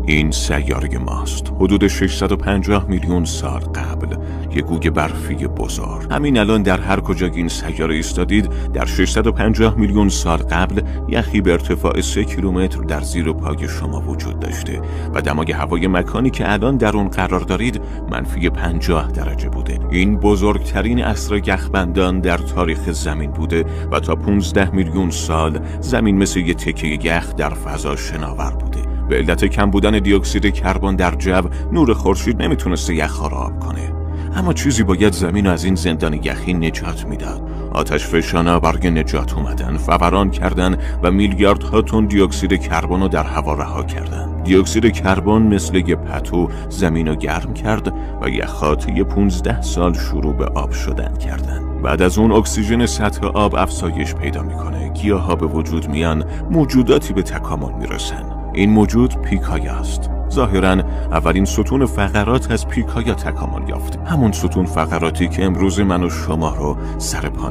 این سیاره ماست. حدود 650 میلیون سال قبل یک گوگ برفی بزرگ. همین الان در هر کجا این سیاره ایستادید، در 650 میلیون سال قبل یخی به ارتفاع 3 کیلومتر در زیر پای شما وجود داشته و دمای هوای مکانی که الان در اون قرار دارید منفی 50 درجه بوده. این بزرگترین عصر یخبندان در تاریخ زمین بوده و تا 15 میلیون سال زمین مثل یه تکه یخ در فضا شناور بوده. به علت کم بودن دی اکسید کربن در جو، نور خورشید نمیتونسته یخ‌ها را آب کنه. اما چیزی باید زمین از این زندان یخی نجات میداد. آتشفشان‌ها برای نجات اومدن، فوران کردن و میلیاردها تن دی اکسید کربن رو در هوا رها کردن. دی اکسید کربن مثل یه پتو زمین رو گرم کرد و یخ‌ها طی 15 سال شروع به آب شدن کردن. بعد از اون اکسیژن سطح آب افزایش پیدا میکنه، گیاها به وجود میان، موجوداتی به تکامل میرسن. این موجود پیکایا است. ظاهراً اولین ستون فقرات از پیکایا تکامل یافت. همون ستون فقراتی که امروز من و شما رو سر پا